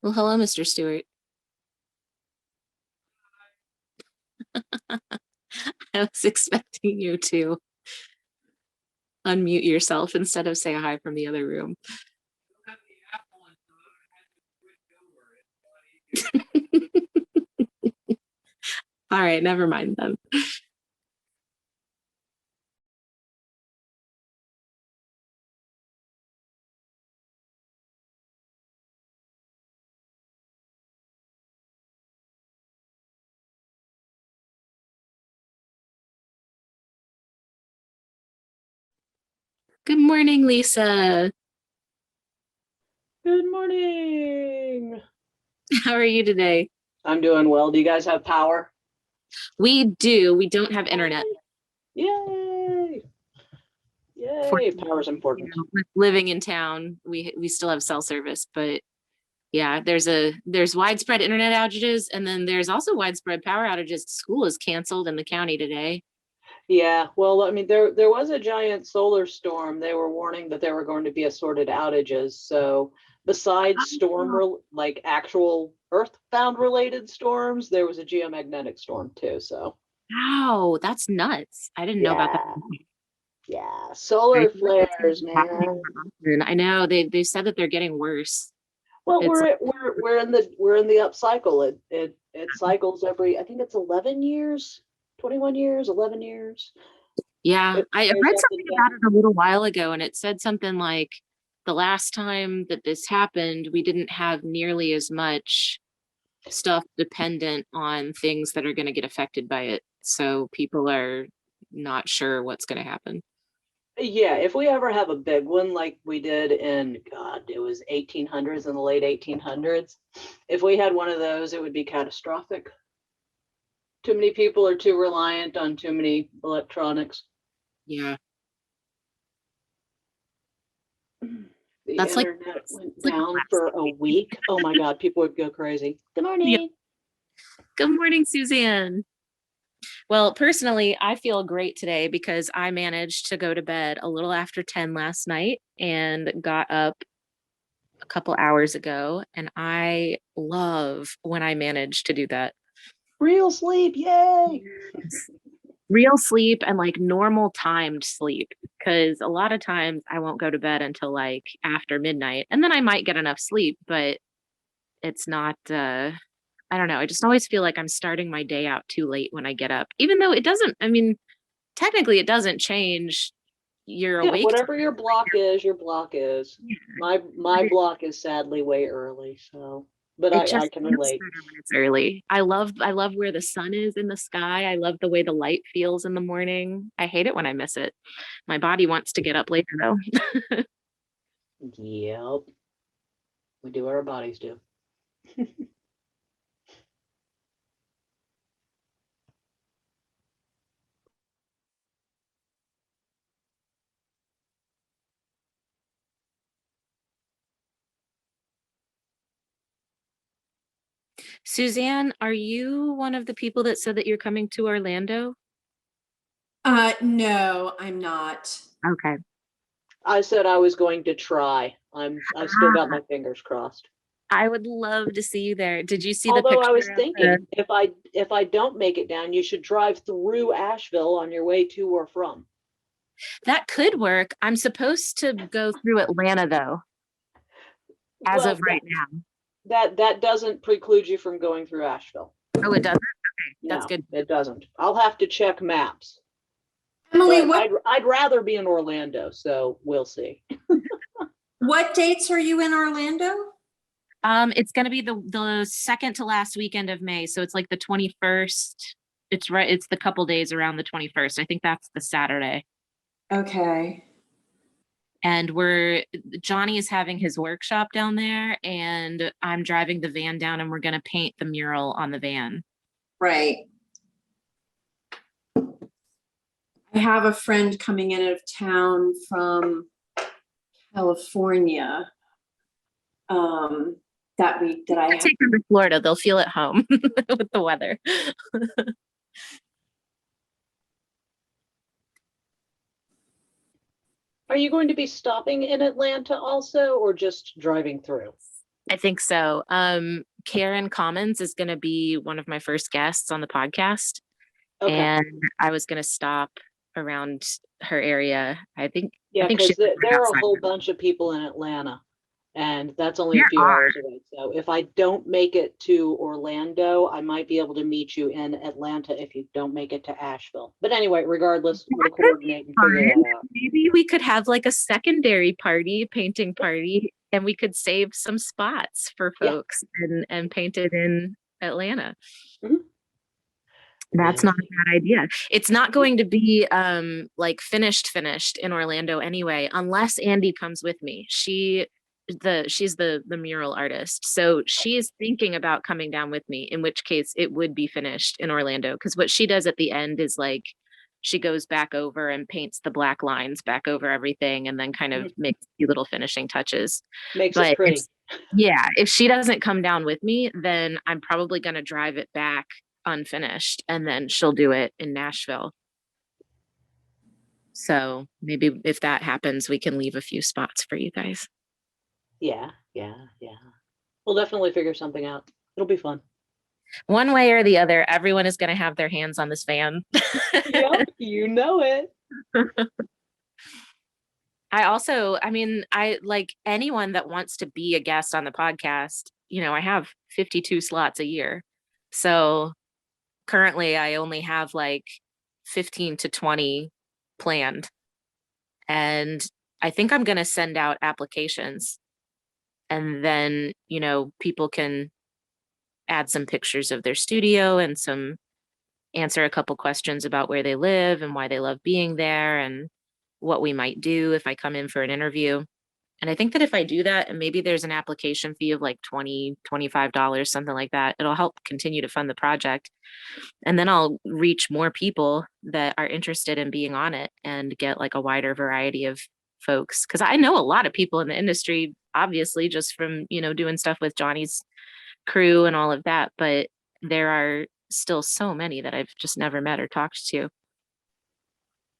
Well, hello, Mr. Stewart. I was expecting you to unmute yourself instead of say hi from the other room. All right, never mind then. Good morning, Lisa. Good morning. How are you today? I'm doing well. Do you guys have power? We do. We don't have internet. Yay! For Yay! Power's important. living in town, we still have cell service, but yeah, there's widespread internet outages, and then there's also widespread power outages. School is canceled in the county today. Yeah, well, I mean, there was a giant solar storm. They were warning that there were going to be assorted outages. So besides like actual earthbound related storms, there was a geomagnetic storm too. So Wow, that's nuts. I didn't know about that. yeah, yeah, solar flares, man. I know they said that they're getting worse. Well, It's we're in the up cycle. It cycles every, I think it's 11 years, 21 years, 11 years. Yeah, It I flares read up something and about down. it a little while ago, and it said something like the last time that this happened, we didn't have nearly as much stuff dependent on things that are going to get affected by it. So people are not sure what's going to happen. Yeah, if we ever have a big one like we did in, God, it was 1800s, in the late 1800s. If we had one of those, it would be catastrophic. Too many people are too reliant on too many electronics. Yeah, The that's like internet went it's like down for a week. Oh my God, people would go crazy. Good yeah. morning. Good morning, Suzanne. Well, personally, I feel great today because I managed to go to bed a little after 10 last night and got up a couple hours ago. And I love when I manage to do that. Real sleep, yay! Real sleep and like normal timed sleep. Because a lot of times I won't go to bed until like after midnight. And then I might get enough sleep, but it's not, I don't know. I just always feel like I'm starting my day out too late when I get up, even though it doesn't, I mean, technically it doesn't change your Yeah, awake whatever time. your block is, your block is. Yeah, My but block is sadly way early, so but it I just can feels relate. better when it's early. I love where the sun is in the sky. I love the way the light feels in the morning. I hate it when I miss it. My body wants to get up later though. Yep, we do what our bodies do. Suzanne, are you one of the people that said that you're coming to Orlando? No, I'm not. Okay. I said I was going to try. I've still got my fingers crossed. I would love to see you there. Did you see the Although I was picture of the thinking if I don't make it down, you should drive through Asheville on your way to or from. that could work. I'm supposed to go through Atlanta though, as Well, of right now. that doesn't preclude you from going through Asheville. Oh, it doesn't? Okay, that's No, good. it doesn't. I'll have to check maps, Emily, but what I'd rather be in Orlando, so we'll see. what dates are you in Orlando? It's gonna be the second to last weekend of May, so it's like the 21st. It's right, it's the couple days around the 21st. I think that's the Saturday. Okay. And Johnny is having his workshop down there, and I'm driving the van down, and we're gonna paint the mural on the van. Right. I have a friend coming in out of town from California that week that I Take them to Florida, they'll feel at home with the weather. Are you going to be stopping in Atlanta also, or just driving through? I think so. Karen Commons is going to be one of my first guests on the podcast, Okay. and I was going to stop around her area. I Yeah, think she's because there right are a outside. whole bunch of people in Atlanta, and that's only a There few are. hours away. So if I don't make it to Orlando, I might be able to meet you in Atlanta if you don't make it to Asheville. But anyway, regardless, we'll That could be coordinate and figure fun. that out. Maybe we could have like a secondary party, painting party, and we could save some spots for Yeah. folks and paint it in Atlanta. Mhm. That's not a Very. bad idea. It's not going to be like finished in Orlando anyway, unless Andy comes with me. She's the mural artist. So she's thinking about coming down with me, in which case it would be finished in Orlando. Because what she does at the end is like she goes back over and paints the black lines back over everything and then kind of Mhm. makes a few little finishing touches. Makes it But pretty. it's yeah, if she doesn't come down with me, then I'm probably gonna drive it back unfinished and then she'll do it in Nashville. So maybe if that happens, we can leave a few spots for you guys. Yeah, yeah, yeah. We'll definitely figure something out. It'll be fun. One way or the other, everyone is going to have their hands on this van. Yep, you know it. I mean, I like anyone that wants to be a guest on the podcast, I have 52 slots a year. So currently I only have like 15 to 20 planned. And I think I'm going to send out applications and then, people can add some pictures of their studio and answer a couple questions about where they live and why they love being there and what we might do if I come in for an interview. And I think that if I do that and maybe there's an application fee of like $25, something like that, it'll help continue to fund the project. And then I'll reach more people that are interested in being on it and get like a wider variety of folks. Cause I know a lot of people in the industry, obviously, just from, doing stuff with Johnny's crew and all of that. But there are still so many that I've just never met or talked to.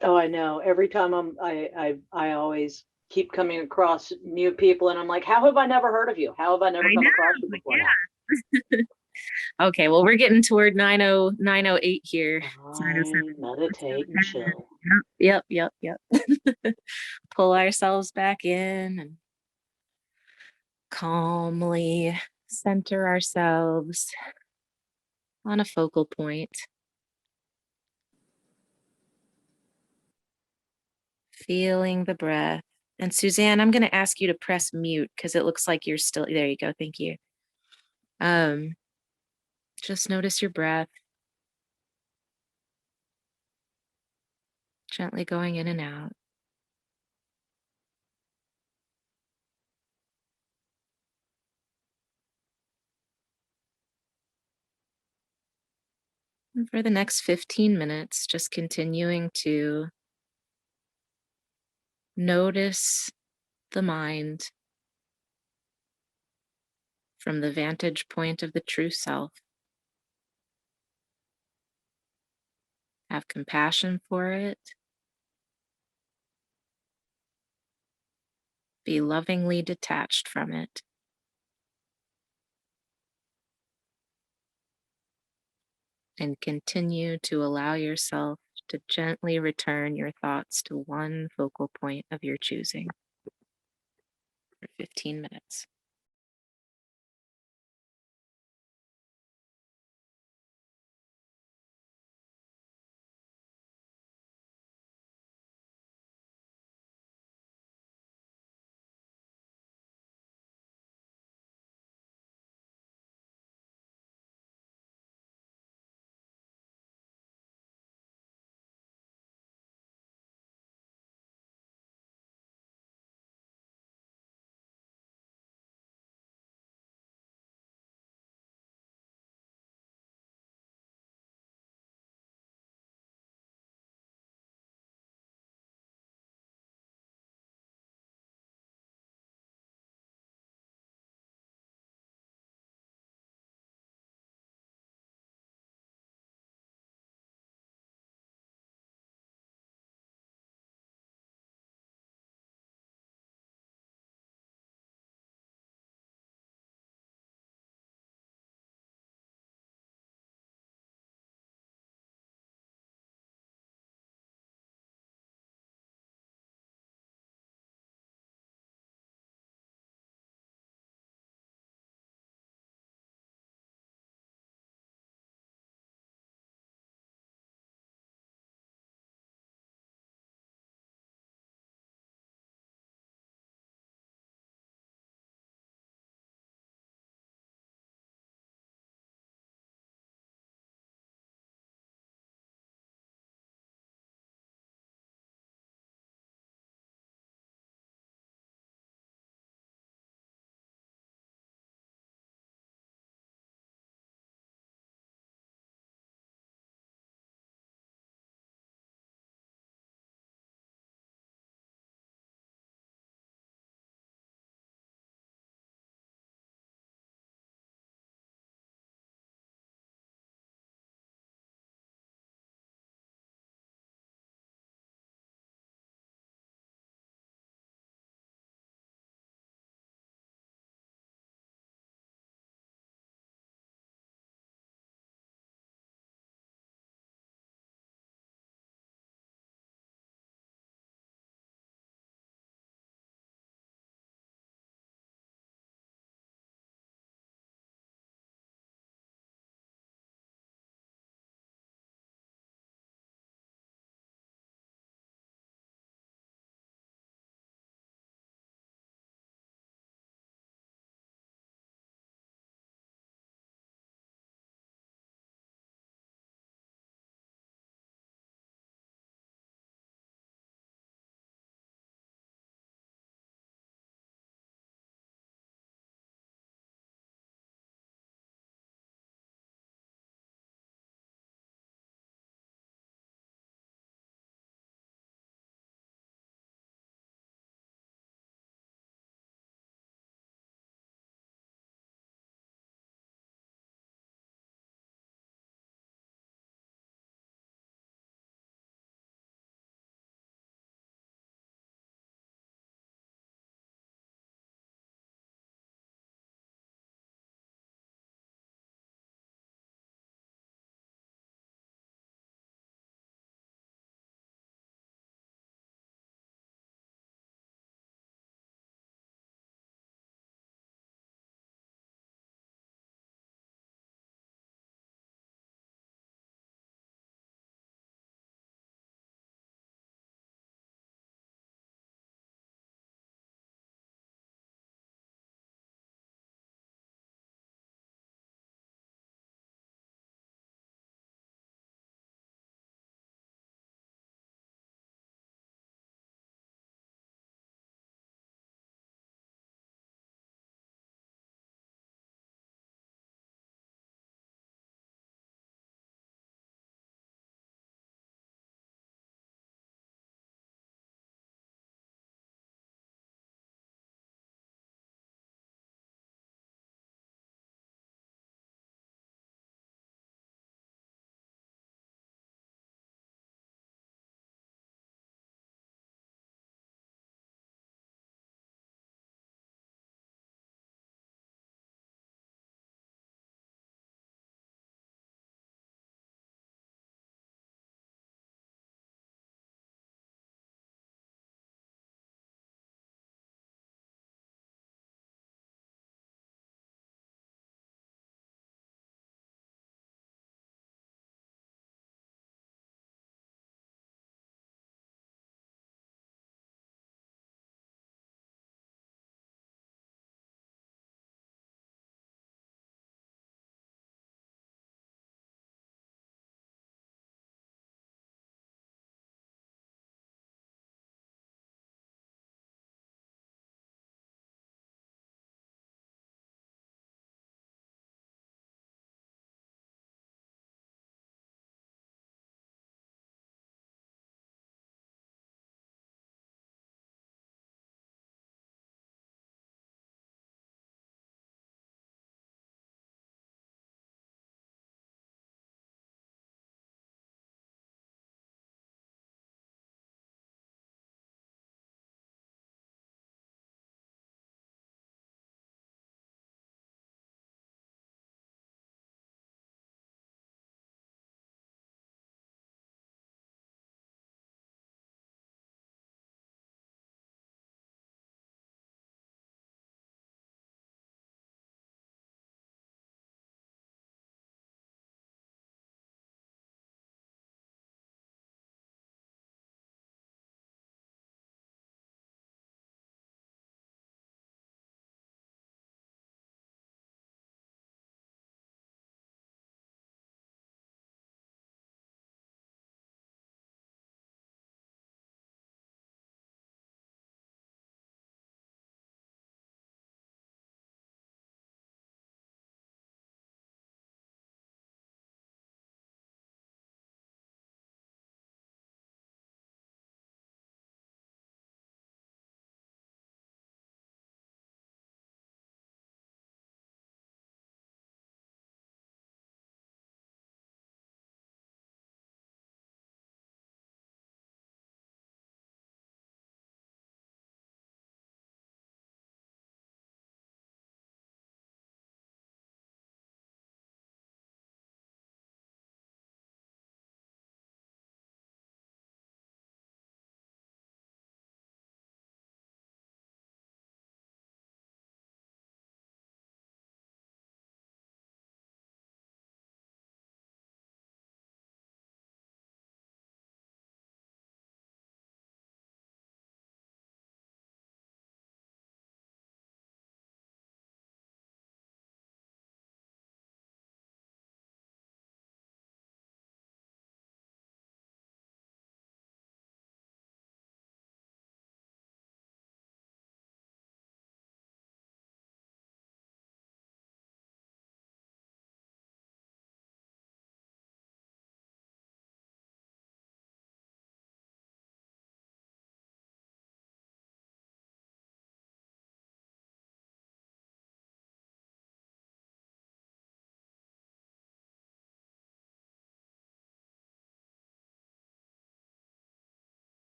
Oh, I know. Every time I always keep coming across new people and I'm like, how have I never heard of you? How have I never I come across you know. before now? Okay, well, we're getting toward 908 here. It's 907. Fine, meditate and chill. Yep. Pull ourselves back in and calmly center ourselves on a focal point. Feeling the breath. And Suzanne, I'm going to ask you to press mute because it looks like you're still there. You go. Thank you. Um, just notice your breath gently going in and out. And for the next 15 minutes, just continuing to notice the mind from the vantage point of the true self. Have compassion for it. Be lovingly detached from it. And continue to allow yourself to gently return your thoughts to one focal point of your choosing for 15 minutes.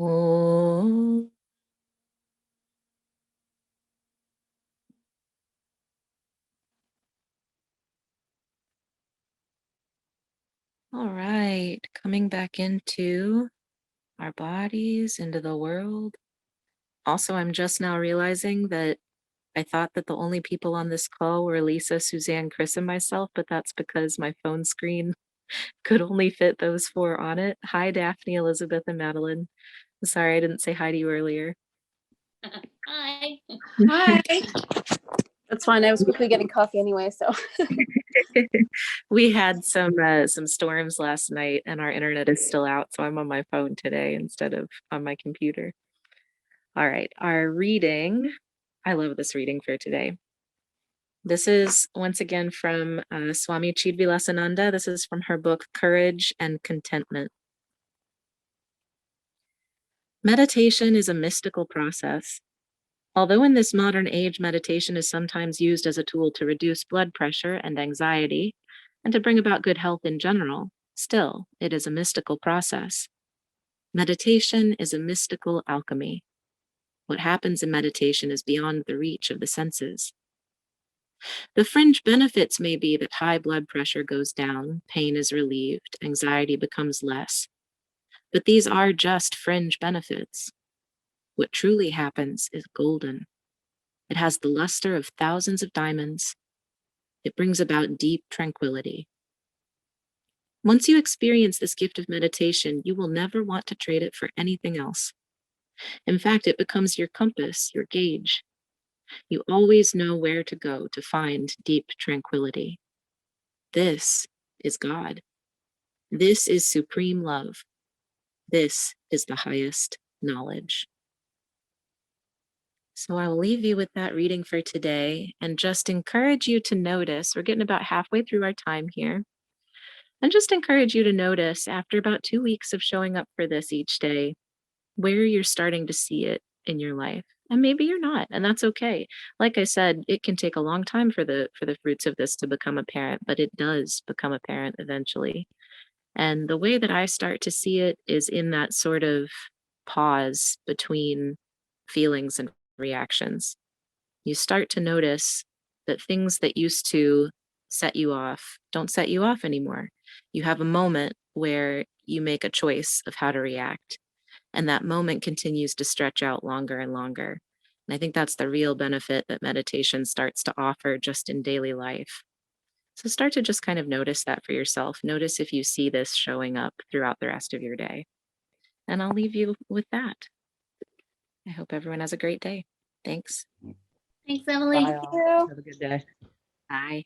Oh. All right, coming back into our bodies, into the world. Also, I'm just now realizing that I thought that the only people on this call were Lisa, Suzanne, Chris, and myself, but that's because my phone screen could only fit those four on it. Hi, Daphne, Elizabeth, and Madeline. I'm sorry I didn't say hi to you earlier. Hi. Hi. That's fine. I was quickly getting coffee anyway, so. We had some storms last night and our internet is still out, so I'm on my phone today instead of on my computer. All right, our reading. I love this reading for today. This is once again from Swami Chidvilasananda. This is from her book, Courage and Contentment. Meditation is a mystical process. Although in this modern age, meditation is sometimes used as a tool to reduce blood pressure and anxiety, and to bring about good health in general, still, it is a mystical process. Meditation is a mystical alchemy. What happens in meditation is beyond the reach of the senses. The fringe benefits may be that high blood pressure goes down, pain is relieved, anxiety becomes less. But these are just fringe benefits. What truly happens is golden. It has the luster of thousands of diamonds. It brings about deep tranquility. Once you experience this gift of meditation, you will never want to trade it for anything else. In fact, it becomes your compass, your gauge. You always know where to go to find deep tranquility. This is God. This is supreme love. This is the highest knowledge. So I will leave you with that reading for today and just encourage you to notice, we're getting about halfway through our time here, and just encourage you to notice after about 2 weeks of showing up for this each day, where you're starting to see it in your life. And maybe you're not, and that's okay. Like I said, it can take a long time for the fruits of this to become apparent, but it does become apparent eventually. And the way that I start to see it is in that sort of pause between feelings and reactions. You start to notice that things that used to set you off don't set you off anymore. You have a moment where you make a choice of how to react, and that moment continues to stretch out longer and longer. And I think that's the real benefit that meditation starts to offer just in daily life. So start to just kind of notice that for yourself. Notice if you see this showing up throughout the rest of your day. And I'll leave you with that. I hope everyone has a great day. Thanks. Thanks, Emily. Bye all. Have a good day. Bye.